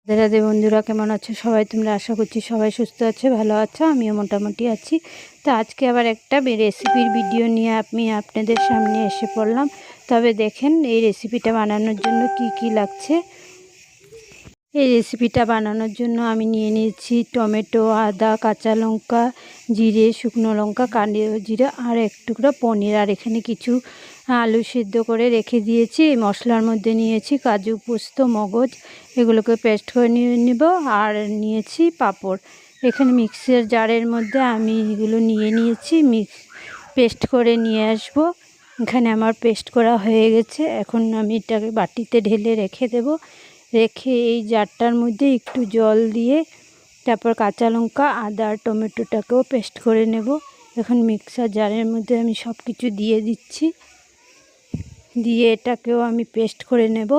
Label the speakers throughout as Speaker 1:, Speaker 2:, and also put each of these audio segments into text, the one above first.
Speaker 1: রাধে রাধে বন্ধুরা, কেমন আছো সবাই? তোমরা আশা করছি সবাই সুস্থ আছে, ভালো আছো। আমিও মোটামুটি আছি। তো আজকে আবার একটা রেসিপির ভিডিও নিয়ে আমি আপনাদের সামনে এসে পড়লাম। তবে দেখেন এই রেসিপিটা বানানোর জন্য কি কি লাগছে। এই রেসিপিটা বানানোর জন্য আমি নিয়ে নিয়েছি টমেটো, আদা, কাঁচা লঙ্কা, জিরে, শুকনো লঙ্কা, কালো জিরা আর এক টুকরা পনির। আর এখানে কিছু আলু সিদ্ধ করে রেখে দিয়েছি। এই মশলার মধ্যে নিয়েছি কাজু, পোস্ত, মগজ, এগুলোকে পেস্ট করে নিয়ে নেব। আর নিয়েছি পাঁপড়। এখানে মিক্সার জারের মধ্যে আমি এগুলো নিয়ে নিয়েছি, পেস্ট করে নিয়ে আসব। এখানে আমার পেস্ট করা হয়ে গেছে। এখন আমি এটাকে বাটিতে ঢেলে রেখে দেব। রেখে এই জারটার মধ্যে একটু জল দিয়ে তারপর কাঁচা লঙ্কা, আদা আর টমেটোটাকেও পেস্ট করে নেব। এখন মিক্সার জারের মধ্যে আমি সব কিছু দিয়ে দিচ্ছি, দিয়ে এটাকেও আমি পেস্ট করে নেব।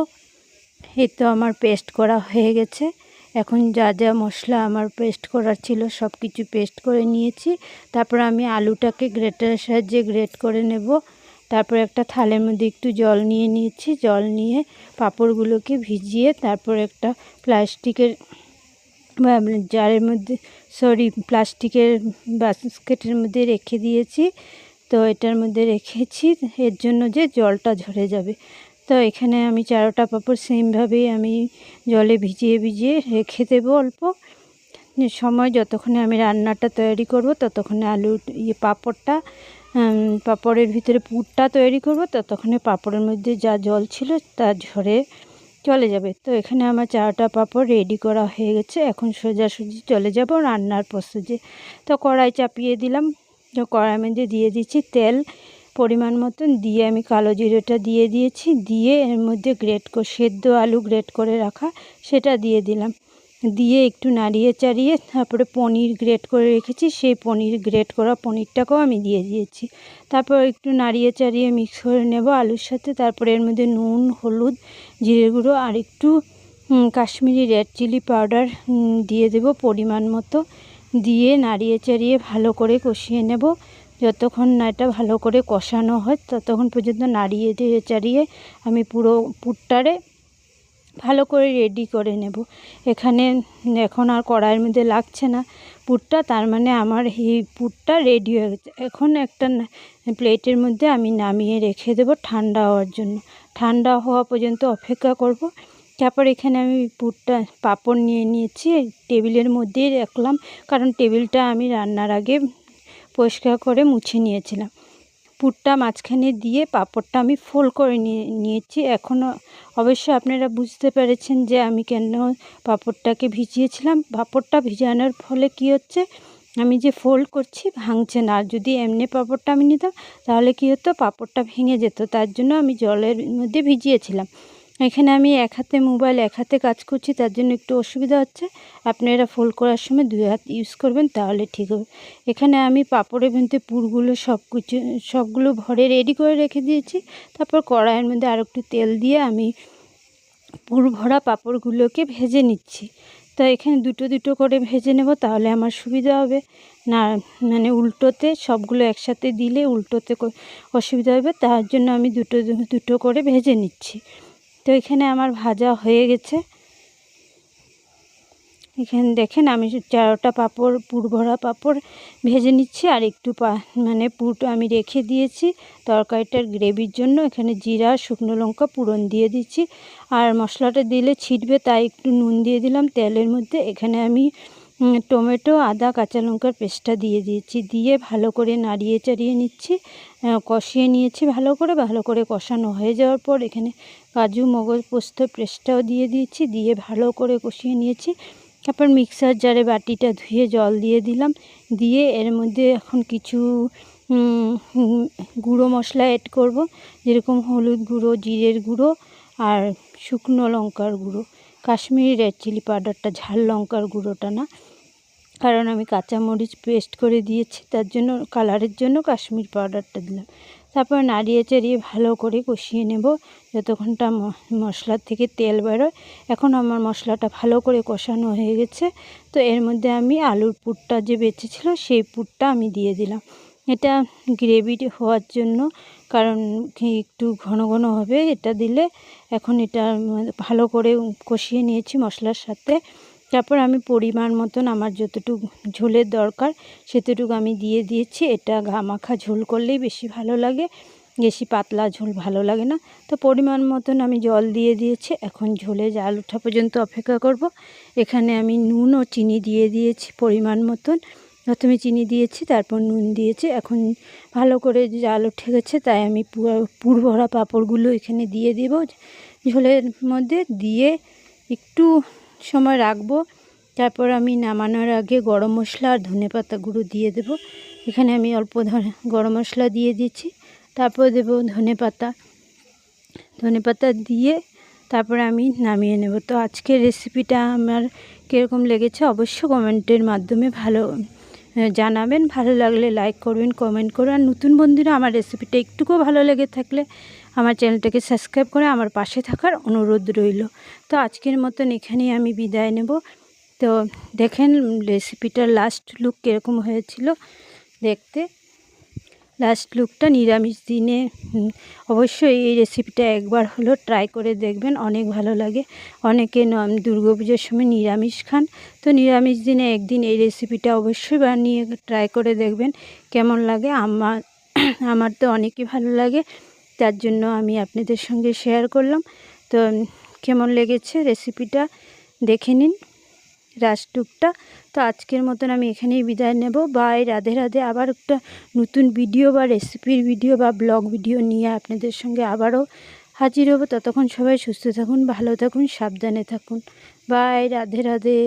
Speaker 1: এই তো আমার পেস্ট করা হয়ে গেছে। এখন যা যা মশলা আমার পেস্ট করার ছিল সব কিছু পেস্ট করে নিয়েছি। তারপর আমি আলুটাকে গ্রেটারের সাহায্যে গ্রেট করে নেব। তারপর একটা থালের মধ্যে একটু জল নিয়ে নিয়েছি। জল নিয়ে পাঁপড়গুলোকে ভিজিয়ে তারপর একটা প্লাস্টিকের জারের মধ্যে প্লাস্টিকের বাস্কেটের মধ্যে রেখে দিয়েছি। তো এটার মধ্যে রেখেছি এর জন্য যে জলটা ঝরে যাবে। তো এখানে আমি 4টা পাঁপড় সেমভাবেই আমি জলে ভিজিয়ে ভিজিয়ে রেখে দেবো অল্প সময়। যতক্ষণে আমি রান্নাটা তৈরি করব ততক্ষণে পাঁপড়ের ভিতরে পুরটা তৈরি করব, ততক্ষণে পাঁপড়ের মধ্যে যা জল ছিল তা ঝরে চলে যাবে। তো এখানে আমার 4টা পাঁপড় রেডি করা হয়ে গেছে। এখন সোজাসুজি চলে যাব রান্নার প্রসেসে। তো কড়াই চাপিয়ে দিলাম। তো কড়াইয়ের মধ্যে দিয়ে দিচ্ছি তেল পরিমাণ মতন, দিয়ে আমি কালো জিরেটা দিয়ে দিয়েছি। দিয়ে এর মধ্যে সেদ্ধ আলু গ্রেট করে রাখা সেটা দিয়ে দিলাম। দিয়ে একটু নাড়িয়ে চাড়িয়ে তারপরে পনির গ্রেট করে রেখেছি, সেই গ্রেট করা পনিরটাকেও আমি দিয়ে দিয়েছি। তারপর একটু নাড়িয়ে চাড়িয়ে মিক্স করে নেব আলুর সাথে। তারপরে এর মধ্যে নুন, হলুদ, জিরে গুঁড়ো আর একটু কাশ্মীরি রেড চিলি পাউডার দিয়ে দেব পরিমাণ মতো। দিয়ে নাড়িয়ে চাড়িয়ে ভালো করে কষিয়ে নেব। যতক্ষণ না এটা ভালো করে কষানো হয় ততক্ষণ পর্যন্ত নাড়িয়ে দিয়ে চাড়িয়ে আমি পুরো পুরটারে ভালো করে রেডি করে নেব। এখানে এখন আর কড়াইয়ের মধ্যে লাগছে না পুরটা, তার মানে আমার এই পুরটা রেডি হয়ে গেছে। এখন একটা প্লেটের মধ্যে আমি নামিয়ে রেখে দেব ঠান্ডা হওয়ার জন্য। ঠান্ডা হওয়া পর্যন্ত অপেক্ষা করব। তারপর এখানে আমি পাঁপড় নিয়ে নিয়েছি, টেবিলের মধ্যেই রাখলাম, কারণ টেবিলটা আমি রান্নার আগে পরিষ্কার করে মুছে নিয়েছিলাম। পুরটা মাঝখানে দিয়ে পাঁপড়টা আমি ফোল্ড করে নিয়েছি। এখনও অবশ্যই আপনারা বুঝতে পেরেছেন যে আমি কেন পাঁপড়টাকে ভিজিয়েছিলাম। পাঁপড়টা ভিজানোর ফলে কি হচ্ছে, আমি যে ফোল্ড করছি ভাঙছে না। আর যদি এমনি পাঁপড়টা আমি নিতাম তাহলে কি হতো, পাঁপড়টা ভেঙে যেত। তার জন্য আমি জলের মধ্যে ভিজিয়েছিলাম। এখানে আমি এক হাতে মোবাইল এক হাতে কাজ করছি, তার জন্য একটু অসুবিধা হচ্ছে। আপনারা ফোল্ড করার সময় 2 হাত ইউজ করবেন, তাহলে ঠিক হবে। এখানে আমি পাঁপড়ের মধ্যে পুরগুলো সবগুলো ভরে রেডি করে রেখে দিয়েছি। তারপর কড়াইয়ের মধ্যে আর একটু তেল দিয়ে আমি পুর ভরা পাঁপড়গুলোকে ভেজে নিচ্ছি। তো এখানে দুটো দুটো করে ভেজে নেব, তাহলে আমার সুবিধা হবে না, মানে উল্টোতে সবগুলো একসাথে দিলে উল্টোতে অসুবিধা হবে। তার জন্য আমি দুটো দুটো করে ভেজে নিচ্ছি। তো এখানে আমার ভাজা হয়ে গেছে। এখানে দেখেন আমি 4টা পাঁপড় পুর ভরা পাঁপড় ভেজে নিচ্ছি। আর একটু পুরটা আমি রেখে দিয়েছি তরকারিটার গ্রেভির জন্য। এখানে জিরা, শুকনো লঙ্কা পুরন দিয়ে দিচ্ছি। আর মশলাটা দিলে ছিটবে, তাই একটু নুন দিয়ে দিলাম তেলের মধ্যে। এখানে আমি টমেটো, আদা, কাঁচা লঙ্কার পেস্টটা দিয়ে দিয়েছি। দিয়ে ভালো করে নাড়িয়ে চাড়িয়ে নিচ্ছি, কষিয়ে নিয়েছি ভালো করে কষানো হয়ে যাওয়ার পর এখানে কাজু, মগজ, পোস্ত পেস্টটাও দিয়ে দিয়েছি। দিয়ে ভালো করে কষিয়ে নিয়েছি। তারপর মিক্সার জারে বাটিটা ধুয়ে জল দিয়ে দিলাম। দিয়ে এর মধ্যে এখন কিছু গুঁড়ো মশলা অ্যাড করব, যেরকম হলুদ গুঁড়ো, জিরের গুঁড়ো আর শুকনো লঙ্কার গুঁড়ো। কাশ্মীরি রেড চিলি পাউডারটা, ঝাল লঙ্কার গুঁড়োটা না, কারণ আমি কাঁচামরিচ পেস্ট করে দিয়েছি, তার জন্য কালারের জন্য কাশ্মীর পাউডারটা দিলাম। তারপর নাড়িয়ে চাড়িয়ে ভালো করে কষিয়ে নেব যতক্ষণটা মশলার থেকে তেল বেরোয়। এখন আমার মশলাটা ভালো করে কষানো হয়ে গেছে। তো এর মধ্যে আমি আলুর পুরটা যে বেঁচেছিল সেই পুরটা আমি দিয়ে দিলাম। এটা গ্রেভি হওয়ার জন্য, কারণ একটু ঘন ঘন হবে এটা দিলে। এখন এটা ভালো করে কষিয়ে নিয়েছি মশলার সাথে। তারপর আমি পরিমাণ মতন আমার যতটুকু ঝোলের দরকার সেতটুকু আমি দিয়ে দিয়েছি। এটা গামাখা ঝোল করলেই বেশি ভালো লাগে, বেশি পাতলা ঝোল ভালো লাগে না। তো পরিমাণ মতন আমি জল দিয়ে দিয়েছি। এখন ঝোলে জাল ওঠা পর্যন্ত অপেক্ষা করব। এখানে আমি নুন ও চিনি দিয়ে দিয়েছি পরিমাণ মতন। প্রথমে চিনি দিয়েছি, তারপর নুন দিয়েছি। এখন ভালো করে জাল উঠে গেছে, তাই আমি পুর ভরা পাঁপড়গুলো এখানে দিয়ে দেব ঝোলের মধ্যে, দিয়ে একটু সময় রাখবো। তারপর আমি নামানোর আগে গরম মশলা আর ধনেপাতা গুঁড়ো দিয়ে দেব। এখানে আমি অল্প গরম মশলা দিয়ে দিচ্ছি, তারপর দেব ধনেপাতা দিয়ে তারপরে আমি নামিয়ে নেব। তো আজকের রেসিপিটা আমার কীরকম লেগেছে অবশ্য কমেন্টের মাধ্যমে জানাবেন। ভালো লাগলে লাইক করবেন, কমেন্ট করবেন। আর নতুন বন্ধুরা আমার রেসিপিটা একটুকুও ভালো লেগে থাকলে আমার চ্যানেলটাকে সাবস্ক্রাইব করে আমার পাশে থাকার অনুরোধ রইল। তো আজকের মতন এখানেই আমি বিদায় নেব। তো দেখেন রেসিপিটার লাস্ট লুক কীরকম হয়েছিল দেখতে। লাস্ট লুকটা নিরামিষ দিনে অবশ্যই এই রেসিপিটা একবার হলো ট্রাই করে দেখবেন, অনেক ভালো লাগে। অনেকে দুর্গাপুজোর সময় নিরামিষ খান, তো নিরামিষ দিনে একদিন এই রেসিপিটা অবশ্যই বানিয়ে ট্রাই করে দেখবেন কেমন লাগে। আমার তো অনেকই ভালো লাগে, তার জন্য আমি আপনাদের সঙ্গে শেয়ার করলাম। তো কেমন লেগেছে রেসিপিটা দেখে নিন লাস্ট লুকটা। তো আজকের মতন আমি এখানেই বিদায় নেব। বাই, রাধে রাধে। আবার একটা নতুন ভিডিও বা রেসিপির ভিডিও বা ব্লগ ভিডিও নিয়ে আপনাদের সঙ্গে আবারও হাজির হব। ততক্ষণ সবাই সুস্থ থাকুন, ভালো থাকুন, সাবধানে থাকুন। বাই, রাধে রাধে।